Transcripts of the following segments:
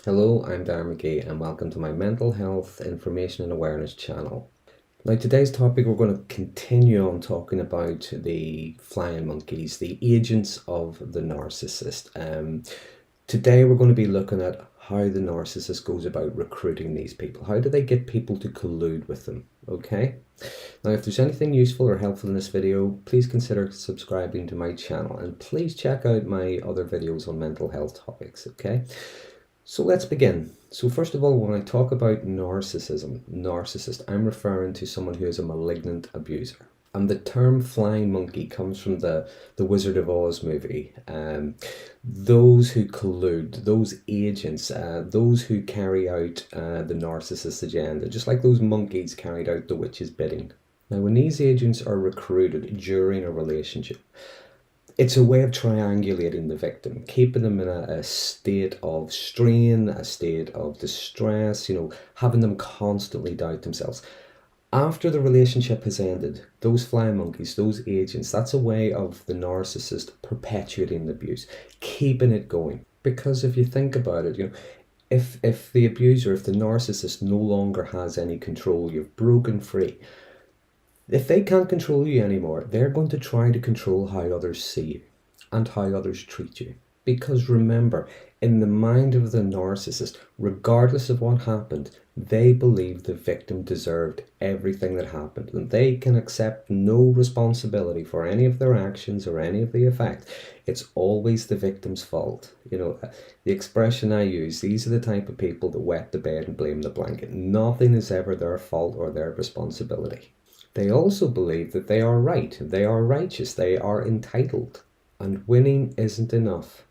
Hello, I'm Darren Magee and welcome to my mental health information and awareness channel. Now today's topic, we're going to continue on talking about the flying monkeys, the agents of the narcissist. Today we're going to be looking at how the narcissist goes about recruiting these people. How do they get people to collude with them? Okay. Now if there's anything useful or helpful in this video, please consider subscribing to my channel and please check out my other videos on mental health topics. Okay. So let's begin. So first of all, when I talk about narcissist, I'm referring to someone who is a malignant abuser. And the term flying monkey comes from the Wizard of Oz movie. Those who collude, those agents, those who carry out the narcissist agenda, just like those monkeys carried out the witch's bidding. Now, when these agents are recruited during a relationship, it's a way of triangulating the victim, keeping them in a state of strain, a state of distress, having them constantly doubt themselves. After the relationship has ended, those flying monkeys, those agents, that's a way of the narcissist perpetuating the abuse, keeping it going. Because if you think about it, if the abuser, if the narcissist no longer has any control, you've broken free. If they can't control you anymore, they're going to try to control how others see you and how others treat you. Because remember, in the mind of the narcissist, regardless of what happened, they believe the victim deserved everything that happened, and they can accept no responsibility for any of their actions or any of the effect. It's always the victim's fault. The expression I use, these are the type of people that wet the bed and blame the blanket. Nothing is ever their fault or their responsibility. They also believe that they are right, they are righteous, they are entitled, and winning isn't enough.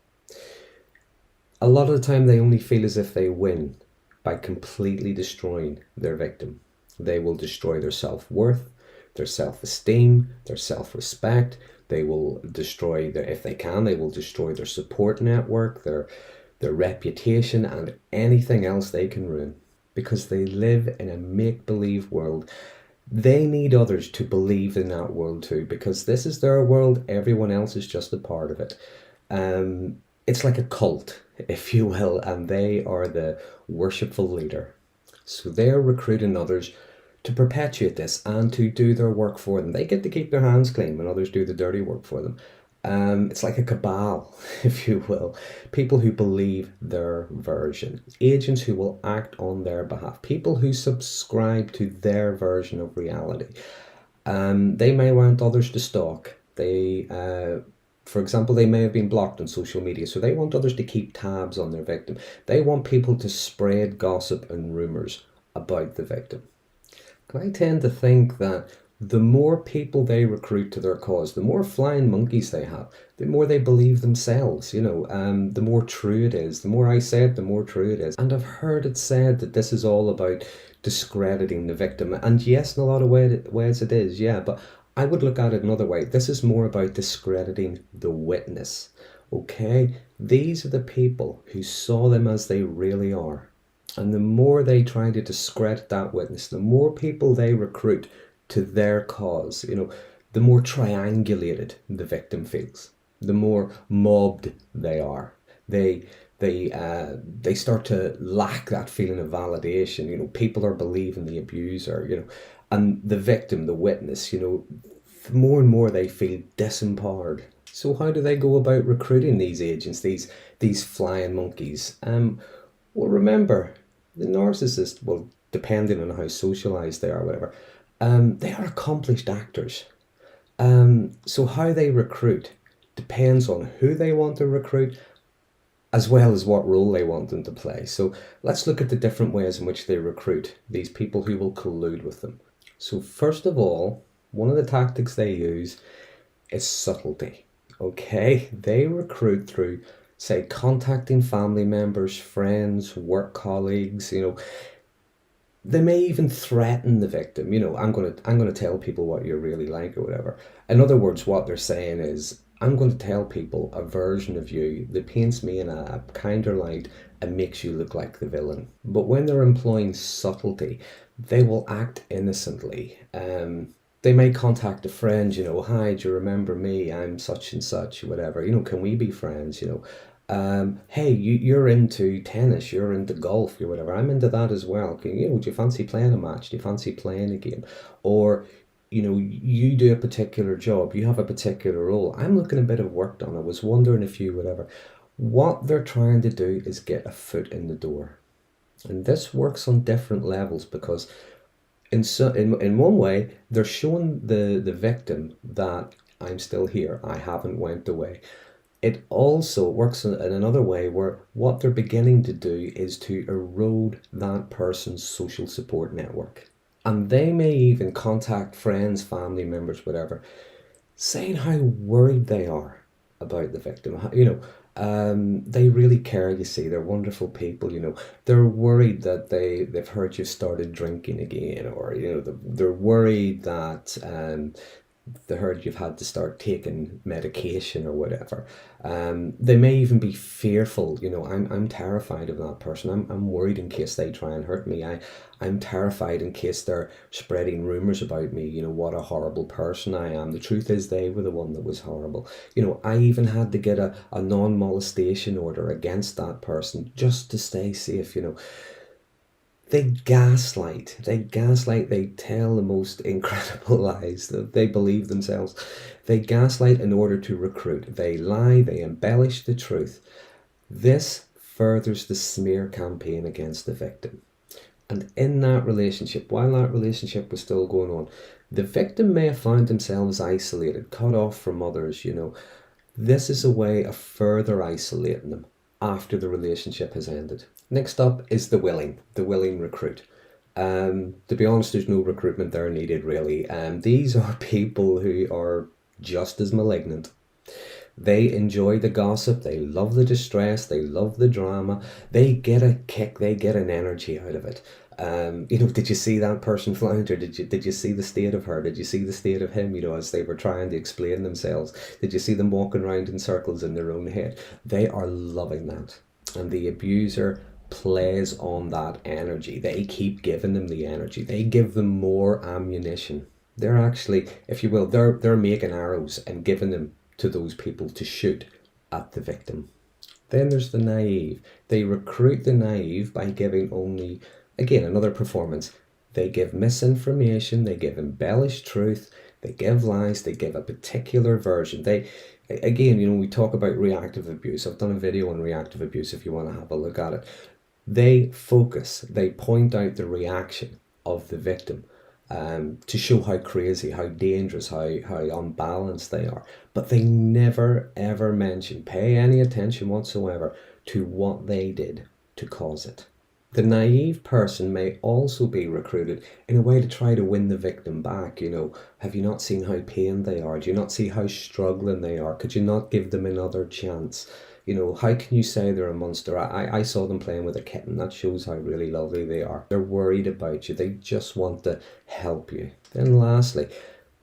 A lot of the time they only feel as if they win by completely destroying their victim. They will destroy their self-worth, their self-esteem, their self-respect. They will destroy if they can, they will destroy their support network, their reputation, and anything else they can ruin, because they live in a make-believe world. They need others to believe in that world too, because this is their world, everyone else is just a part of it. It's like a cult, if you will, and they are the worshipful leader. So they're recruiting others to perpetuate this and to do their work for them. They get to keep their hands clean when others do the dirty work for them. It's like a cabal, if you will. People who believe their version. Agents who will act on their behalf. People who subscribe to their version of reality. They may want others to stalk. For example, they may have been blocked on social media, so they want others to keep tabs on their victim. They want people to spread gossip and rumors about the victim. I tend to think that the more people they recruit to their cause, the more flying monkeys they have, the more they believe themselves, the more true it is. The more I say it, the more true it is. And I've heard it said that this is all about discrediting the victim. And yes, in a lot of ways it is, yeah, but I would look at it another way. This is more about discrediting the witness, okay? These are the people who saw them as they really are. And the more they try to discredit that witness, the more people they recruit to their cause, the more triangulated the victim feels, the more mobbed they are. They start to lack that feeling of validation. People are believing the abuser, and the victim, the witness, more and more they feel disempowered. So how do they go about recruiting these agents, these flying monkeys? Well, remember, the narcissist, well, depending on how socialized they are, whatever, they are accomplished actors. So how they recruit depends on who they want to recruit, as well as what role they want them to play. So let's look at the different ways in which they recruit these people who will collude with them. So first of all, one of the tactics they use is subtlety. Okay, they recruit through, say, contacting family members, friends, work colleagues. They may even threaten the victim. I'm gonna tell people what you're really like or whatever. In other words, what they're saying is, I'm going to tell people a version of you that paints me in a kinder light and makes you look like the villain. But when they're employing subtlety, they will act innocently. They may contact a friend, hi, do you remember me? I'm such and such, whatever. Can we be friends? Hey, you're into tennis, you're into golf, you're whatever. I'm into that as well. Do you fancy playing a match? Do you fancy playing a game? Or, you do a particular job, you have a particular role. I'm looking a bit of work done. I was wondering if you, whatever. What they're trying to do is get a foot in the door. And this works on different levels because in one way, they're showing the victim that I'm still here. I haven't went away. It also works in another way where what they're beginning to do is to erode that person's social support network. And they may even contact friends, family members, whatever, saying how worried they are about the victim. They really care, you see, they're wonderful people, They're worried that they've heard you've started drinking again, or, they're worried that they heard you've had to start taking medication or whatever. They may even be fearful. I'm terrified of that person. I'm worried in case they try and hurt me. I'm terrified in case they're spreading rumors about me. What a horrible person I am. The truth is they were the one that was horrible. I even had to get a non-molestation order against that person just to stay safe. They tell the most incredible lies that they believe themselves. They gaslight in order to recruit. They lie, they embellish the truth. This furthers the smear campaign against the victim. And in that relationship, while that relationship was still going on, the victim may have found themselves isolated, cut off from others. This is a way of further isolating them after the relationship has ended. Next up is the willing recruit. To be honest, there's no recruitment there needed really. These are people who are just as malignant. They enjoy the gossip, they love the distress, they love the drama, they get a kick, they get an energy out of it. Did you see that person flounder? Did you see the state of her? Did you see the state of him, as they were trying to explain themselves? Did you see them walking around in circles in their own head? They are loving that. And the abuser plays on that energy. They keep giving them the energy. They give them more ammunition. They're actually, if you will, they're making arrows and giving them to those people to shoot at the victim. Then there's the naive. They recruit the naive by giving only, again, another performance. They give misinformation, they give embellished truth, they give lies, they give a particular version. Again, we talk about reactive abuse. I've done a video on reactive abuse if you want to have a look at it. They focus, they point out the reaction of the victim to show how crazy, how dangerous, how unbalanced they are. But they never ever pay any attention whatsoever to what they did to cause it. The naive person may also be recruited in a way to try to win the victim back. Have you not seen how pained they are? Do you not see how struggling they are? Could you not give them another chance? How can you say they're a monster? I saw them playing with a kitten. That shows how really lovely they are. They're worried about you. They just want to help you. Then lastly,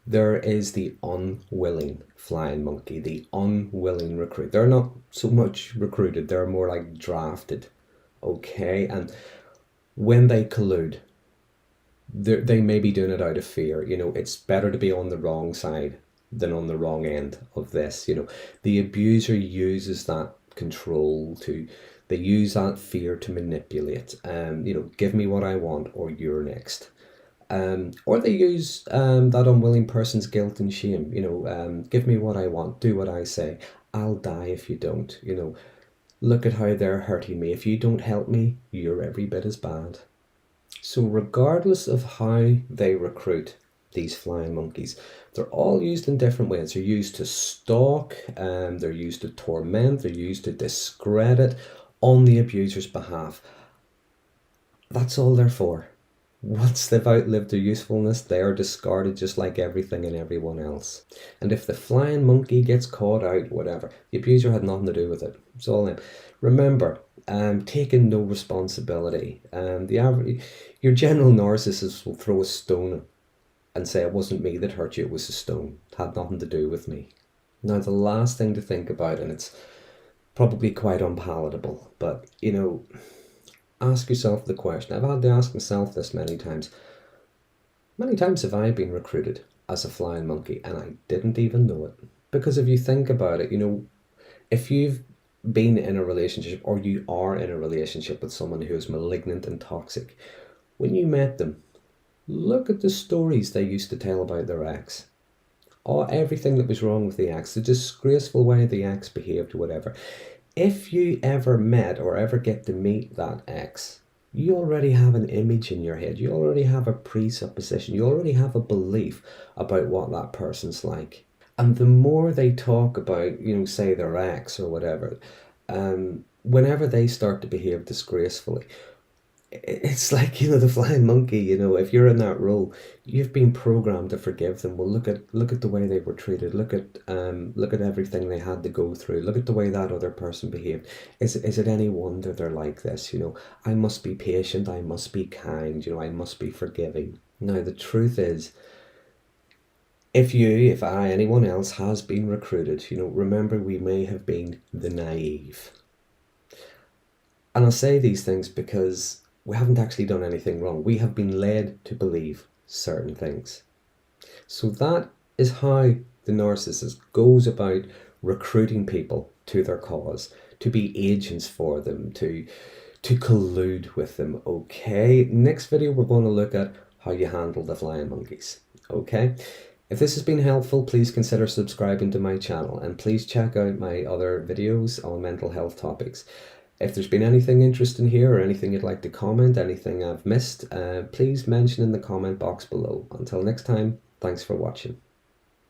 there is the unwilling flying monkey, the unwilling recruit. They're not so much recruited. They're more like drafted. Okay, and when they collude, they may be doing it out of fear. It's better to be on the wrong side than on the wrong end of this. The abuser uses that control they use that fear to manipulate. Give me what I want or you're next. Or they use that unwilling person's guilt and shame. Give me what I want, do what I say. I'll die if you don't. Look at how they're hurting me. If you don't help me, you're every bit as bad. So regardless of how they recruit these flying monkeys, they're all used in different ways. They're used to stalk, they're used to torment, they're used to discredit on the abuser's behalf. That's all they're for. Once they've outlived their usefulness, they are discarded just like everything and everyone else. And if the flying monkey gets caught out, whatever, the abuser had nothing to do with it. It's all them. Remember, taking no responsibility. Your general narcissist will throw a stone and say, it wasn't me that hurt you, it was a stone. It had nothing to do with me. Now, the last thing to think about, and it's probably quite unpalatable, but, ask yourself the question. I've had to ask myself this many times. Many times have I been recruited as a flying monkey and I didn't even know it? Because if you think about it, if you've been in a relationship, or you are in a relationship with someone who is malignant and toxic, when you met them, look at the stories they used to tell about their ex. Or everything that was wrong with the ex, the disgraceful way the ex behaved, whatever. If you ever met or ever get to meet that ex, you already have an image in your head. You already have a presupposition. You already have a belief about what that person's like. And the more they talk about, say their ex or whatever, whenever they start to behave disgracefully, it's like, the flying monkey, if you're in that role, you've been programmed to forgive them. Well, look at the way they were treated. Look at everything they had to go through. Look at the way that other person behaved. Is it any wonder they're like this? I must be patient, I must be kind, I must be forgiving. Now the truth is, if I, anyone else has been recruited, remember, we may have been the naive. And I'll say these things because we haven't actually done anything wrong. We have been led to believe certain things. So that is how the narcissist goes about recruiting people to their cause, to be agents for them, to collude with them. Okay, next video we're going to look at how you handle the flying monkeys. Okay, if this has been helpful, please consider subscribing to my channel, and please check out my other videos on mental health topics. If there's been anything interesting here or anything you'd like to comment, anything I've missed, please mention in the comment box below. Until next time, thanks for watching.